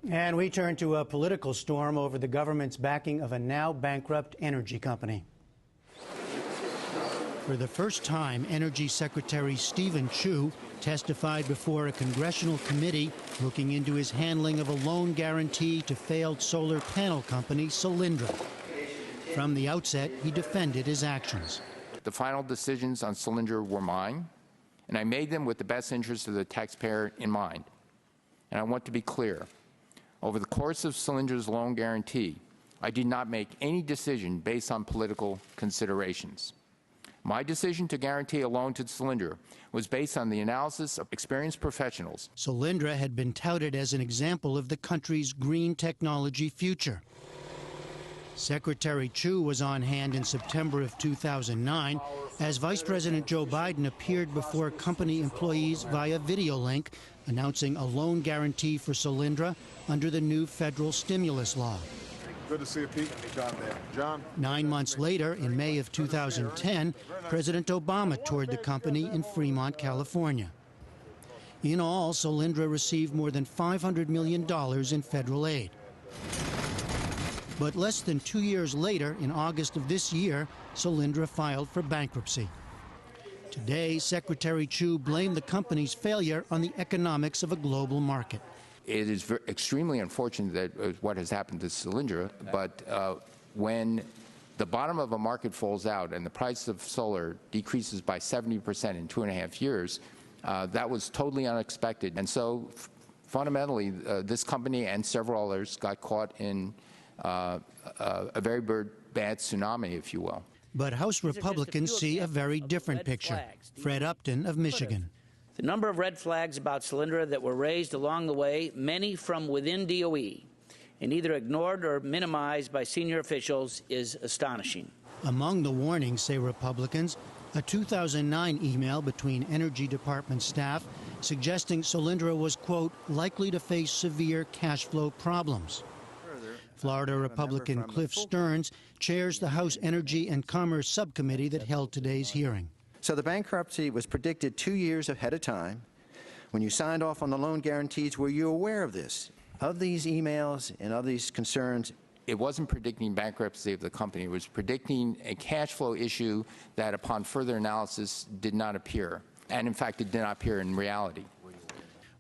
And we turn to a political storm over the government's backing of a now bankrupt energy company. For the first time, Energy Secretary Stephen Chu testified before a congressional committee looking into his handling of a loan guarantee to failed solar panel company Solyndra. From the outset, he defended his actions. The final decisions on Solyndra were mine, and I made them with the best interest of the taxpayer in mind. And I want to be clear. Over the course of Solyndra's loan guarantee, I did not make any decision based on political considerations. My decision to guarantee a loan to Solyndra was based on the analysis of experienced professionals. Solyndra had been touted as an example of the country's green technology future. Secretary Chu was on hand in September of 2009 as Vice President Joe Biden appeared before company employees via video link announcing a loan guarantee for Solyndra under the new federal stimulus law. Good to see you, Pete. John there. John. 9 months later, in May of 2010, President Obama toured the company in Fremont, California. In all, Solyndra received more than $500 million in federal aid. But less than 2 years later, in August of this year, Solyndra filed for bankruptcy. Today, Secretary Chu blamed the company's failure on the economics of a global market. It is extremely unfortunate that what has happened to Solyndra, but when the bottom of a market falls out and the price of solar decreases by 70% in 2.5 years, that was totally unexpected. And so fundamentally, this company and several others got caught in a very bad tsunami, if you will. But House Republicans see a very different picture. Fred Upton of Michigan. The number of red flags about Solyndra that were raised along the way, many from within DOE, and either ignored or minimized by senior officials, is astonishing. Among the warnings, say Republicans, a 2009 email between Energy Department staff suggesting Solyndra was, quote, likely to face severe cash flow problems. Florida Republican Cliff Stearns chairs the House Energy and Commerce Subcommittee that held today's hearing. So the bankruptcy was predicted 2 years ahead of time. When you signed off on the loan guarantees, were you aware of this, of these emails and of these concerns? It wasn't predicting bankruptcy of the company. It was predicting a cash flow issue that, upon further analysis, did not appear. And, in fact, it did not appear in reality.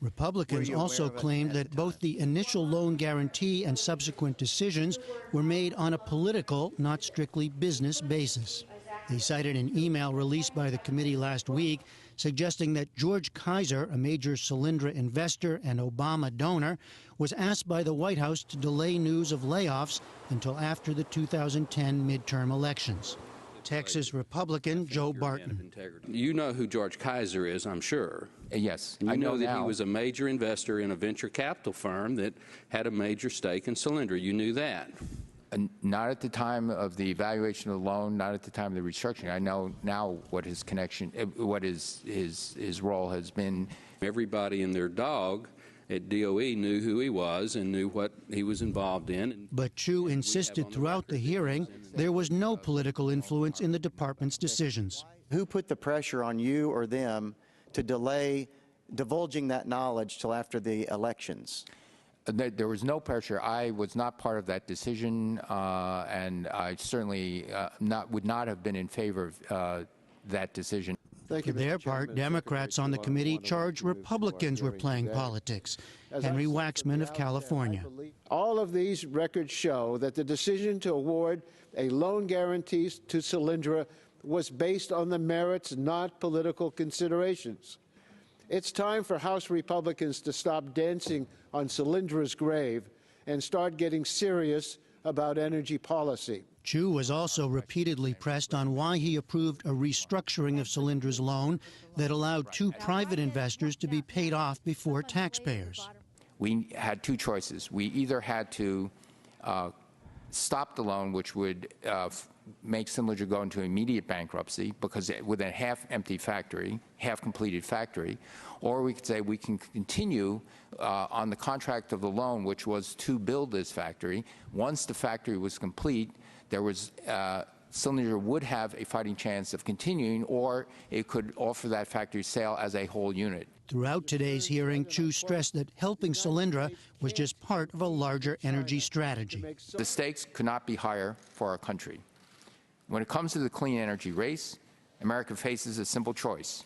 Republicans also claimed that both the initial loan guarantee and subsequent decisions were made on a political, not strictly business basis. They cited an email released by the committee last week suggesting that George Kaiser, a major Solyndra investor and Obama donor, was asked by the White House to delay news of layoffs until after the 2010 midterm elections. Texas Republican Joe Barton. You know who George Kaiser is, I'm sure. Yes, I know that now. He was a major investor in a venture capital firm that had a major stake in Solyndra. You knew that. Not at the time of the evaluation of the loan, not at the time of the restructuring. I know now what his connection, what his role has been. Everybody and their dog at DOE knew who he was and knew what he was involved in. But Chu insisted throughout the hearing there was no political influence in the department's decisions. Who put the pressure on you or them to delay divulging that knowledge till after the elections? There was no pressure. I was not part of that decision, and I certainly would not have been in favor of that decision. For their part, Democrats on the committee charged Republicans were playing politics. Henry Waxman of California. All of these records show that the decision to award a loan guarantee to Solyndra was based on the merits, not political considerations. It's time for House Republicans to stop dancing on Solyndra's grave and start getting serious about energy policy. Chu was also repeatedly pressed on why he approved a restructuring of Solyndra's loan that allowed two private investors to be paid off before taxpayers. We had two choices. We either had to stop the loan, which would make Solyndra go into immediate bankruptcy because with a half-empty factory, half-completed factory, or we could say we can continue on the contract of the loan, which was to build this factory. Once the factory was complete, there was Solyndra would have a fighting chance of continuing, or it could offer that factory sale as a whole unit. Throughout today's hearing, Chu stressed that helping Solyndra was just part of a larger energy strategy. The stakes could not be higher for our country. When it comes to the clean energy race, America faces a simple choice: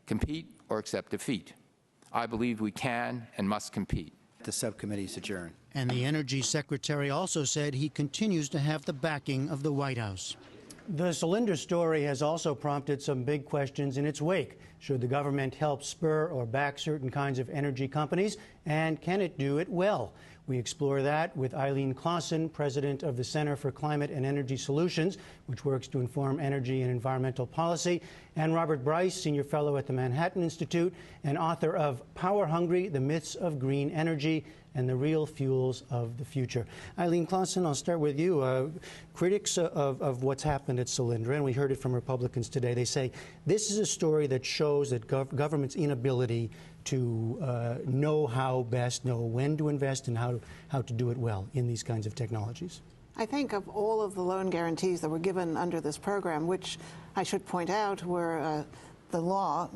compete or accept defeat. I believe we can and must compete. The subcommittee is adjourned. And the Energy Secretary also said he continues to have the backing of the White House. The Solyndra story has also prompted some big questions in its wake. Should the government help spur or back certain kinds of energy companies, and can it do it well? We explore that with Eileen Clausen, president of the Center for Climate and Energy Solutions, which works to inform energy and environmental policy, and Robert Bryce, senior fellow at the Manhattan Institute and author of Power Hungry: The Myths of Green Energy and the Real Fuels of the Future. Eileen Clausen, I'll start with you. Critics of what's happened at Solyndra, and we heard it from Republicans today, they say this is a story that shows that government's inability to know when to invest and how to do it well in these kinds of technologies. I think of all of the loan guarantees that were given under this program, which I should point out were the law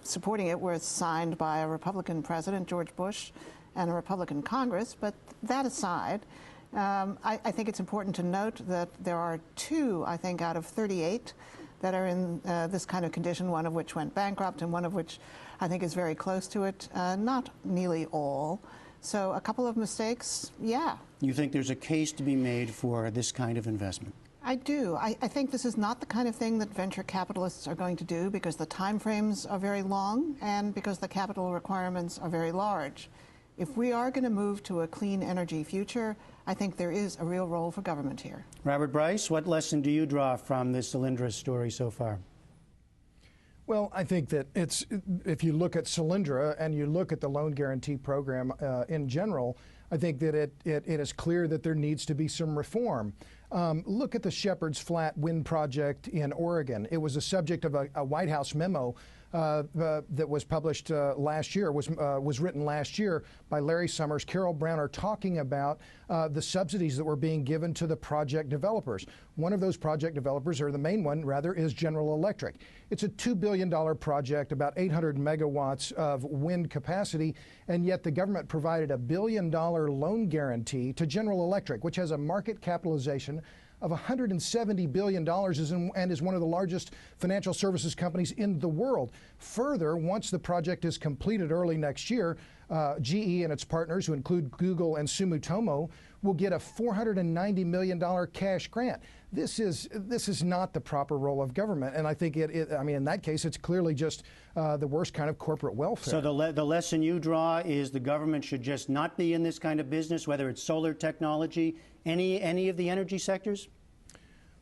supporting it was signed by a Republican president, George Bush, and a Republican Congress. But that aside, I think it's important to note that there are 2, I think, out of 38 that are in this kind of condition, one of which went bankrupt and one of which I think is very close to it, not nearly all. So a couple of mistakes, yeah. You think there's a case to be made for this kind of investment? I do. I think this is not the kind of thing that venture capitalists are going to do because the time frames are very long and because the capital requirements are very large. If we are going to move to a clean energy future, I think there is a real role for government here. Robert Bryce, what lesson do you draw from the Solyndra story so far? Well, I think that if you look at Solyndra and you look at the loan guarantee program in general, I think that it is clear that there needs to be some reform. Look at the Shepherd's Flat wind project in Oregon. It was the subject of a White House memo that was published last year, was written last year by Larry Summers, Carol Browner, talking about the subsidies that were being given to the project developers. One of those project developers, or the main one rather, is General Electric. It's a $2 billion project, about 800 megawatts of wind capacity, and yet the government provided $1 billion loan guarantee to General Electric, which has a market capitalization of $170 billion and is one of the largest financial services companies in the world. Further, once the project is completed early next year, GE and its partners, who include Google and Sumitomo, will get a $490 million cash grant. This is not the proper role of government, and I think I mean, in that case, it's clearly just the worst kind of corporate welfare. So the lesson you draw is the government should just not be in this kind of business, whether it's solar technology, any of the energy sectors?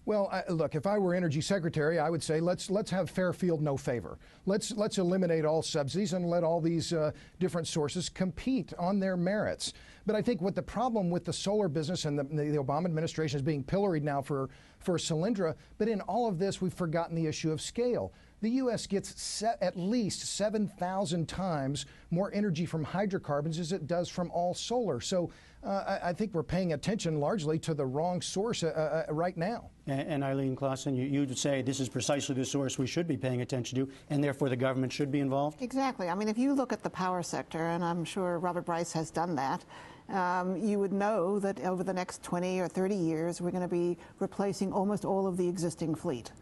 Well, look, if I were Energy Secretary, I would say let's have fair field, no favor. Let's eliminate all subsidies and let all these different sources compete on their merits. But I think what the problem with the solar business, and the Obama administration is being pilloried now for Solyndra, but in all of this, we've forgotten the issue of scale. The U.S. gets at least 7,000 times more energy from hydrocarbons as it does from all solar. So I think we're paying attention largely to the wrong source right now. And Eileen Clausen, you'd say this is precisely the source we should be paying attention to, and therefore the government should be involved? Exactly. I mean, if you look at the power sector, and I'm sure Robert Bryce has done that, you would know that over the next 20 or 30 years, we're going to be replacing almost all of the existing fleet.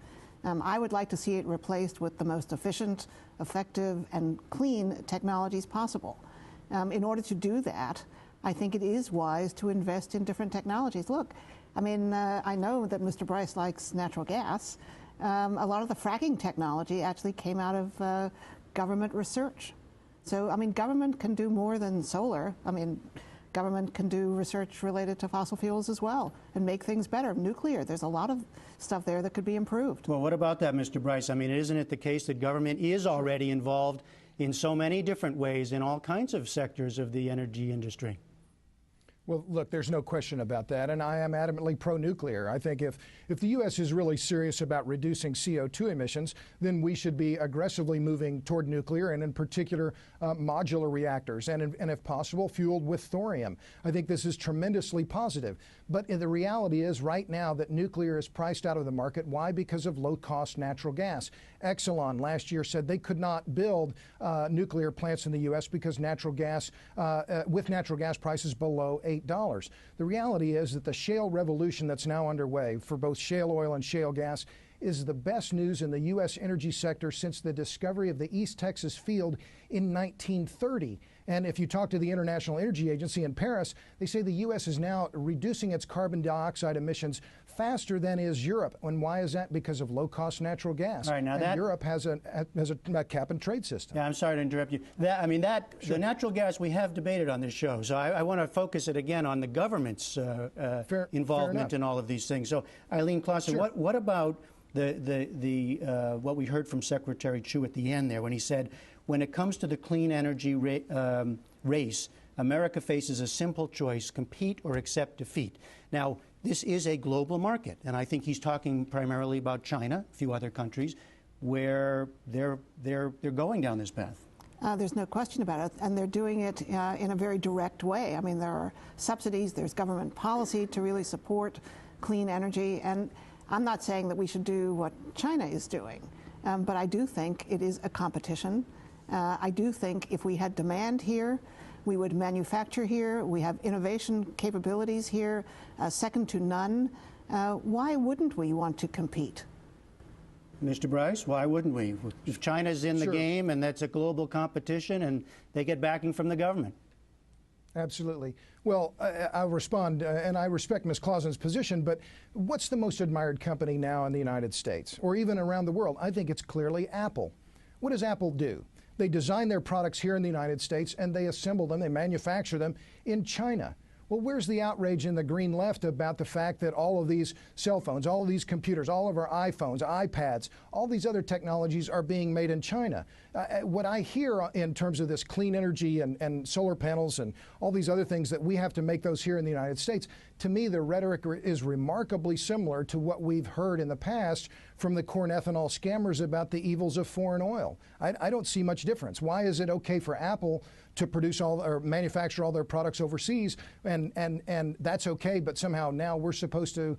I would like to see it replaced with the most efficient, effective, and clean technologies possible. In order to do that, I think it is wise to invest in different technologies. Look, I mean, I know that Mr. Bryce likes natural gas. A lot of the fracking technology actually came out of government research. So, I mean, government can do more than solar. I mean, government can do research related to fossil fuels as well and make things better. Nuclear, there's a lot of stuff there that could be improved. Well, what about that, Mr. Bryce? I mean, isn't it the case that government is already involved in so many different ways in all kinds of sectors of the energy industry? Well, look, there's no question about that, and I am adamantly pro-nuclear. I think if the U.S. is really serious about reducing CO2 emissions, then we should be aggressively moving toward nuclear, and in particular, modular reactors, and if possible, fueled with thorium. I think this is tremendously positive. But the reality is right now that nuclear is priced out of the market. Why? Because of low-cost natural gas. Exelon last year said they could not build nuclear plants in the U.S. because natural gas, with natural gas prices below $8. The reality is that the shale revolution that's now underway for both shale oil and shale gas is the best news in the U.S. energy sector since the discovery of the East Texas field in 1930. And if you talk to the International Energy Agency in Paris, they say the U.S. is now reducing its carbon dioxide emissions faster than is Europe. And why is that? Because of low-cost natural gas. All right, now and Europe has a cap-and-trade system. Yeah, I'm sorry to interrupt you. The natural gas we have debated on this show, so I want to focus it again on the government's involvement in all of these things. So, Eileen Clausen, Sure. what about what we heard from Secretary Chu at the end there when he said, when it comes to the clean energy race, America faces a simple choice: compete or accept defeat. Now, this is a global market, and I think he's talking primarily about China, a few other countries, where they're going down this path. There's no question about it, and they're doing it in a very direct way. I mean, there are subsidies, there's government policy to really support clean energy, and I'm not saying that we should do what China is doing, but I do think it is a competition. I do think if we had demand here, we would manufacture here. We have innovation capabilities here, second to none. Why wouldn't we want to compete? Mr. Bryce, why wouldn't we? If China's in the game and that's a global competition and they get backing from the government. Absolutely. Well, I'll respond, and I respect Ms. Clausen's position, but what's the most admired company now in the United States, or even around the world? I think it's clearly Apple. What does Apple do? They design their products here in the United States, and they assemble them, they manufacture them in China. Well, where's the outrage in the green left about the fact that all of these cell phones, all of these computers, all of our iPhones, iPads, all these other technologies are being made in China? What I hear in terms of this clean energy and solar panels and all these other things that we have to make those here in the United States, to me the rhetoric is remarkably similar to what we've heard in the past from the corn ethanol scammers about the evils of foreign oil. I don't see much difference. Why is it okay for Apple to produce or manufacture all their products overseas, and that's okay, but somehow now we're supposed to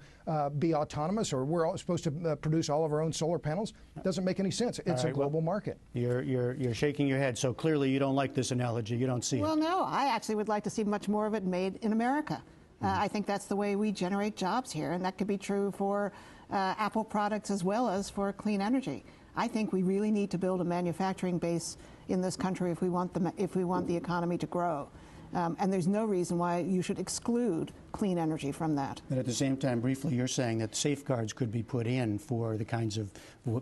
be autonomous, or we're supposed to produce all of our own solar panels? Doesn't make any sense. It's a global market. You're shaking your head, so clearly you don't like this analogy. You don't see it. Well, no, I actually would like to see much more of it made in America. I think that's the way we generate jobs here, and that could be true for Apple products as well as for clean energy. I think we really need to build a manufacturing base in this country if we want the economy to grow. And there's no reason why you should exclude clean energy from that. But at the same time, briefly, you're saying that safeguards could be put in for the kinds of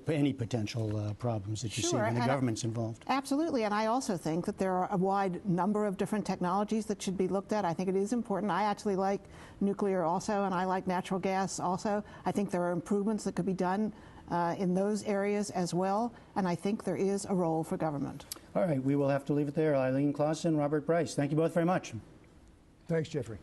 any potential problems that you see when the government's involved. Absolutely, and I also think that there are a wide number of different technologies that should be looked at. I think it is important. I actually like nuclear also, and I like natural gas also. I think there are improvements that could be done in those areas as well, and I think there is a role for government. All right, we will have to leave it there. Eileen Clausen, Robert Bryce, thank you both very much. Thanks, Jeffrey.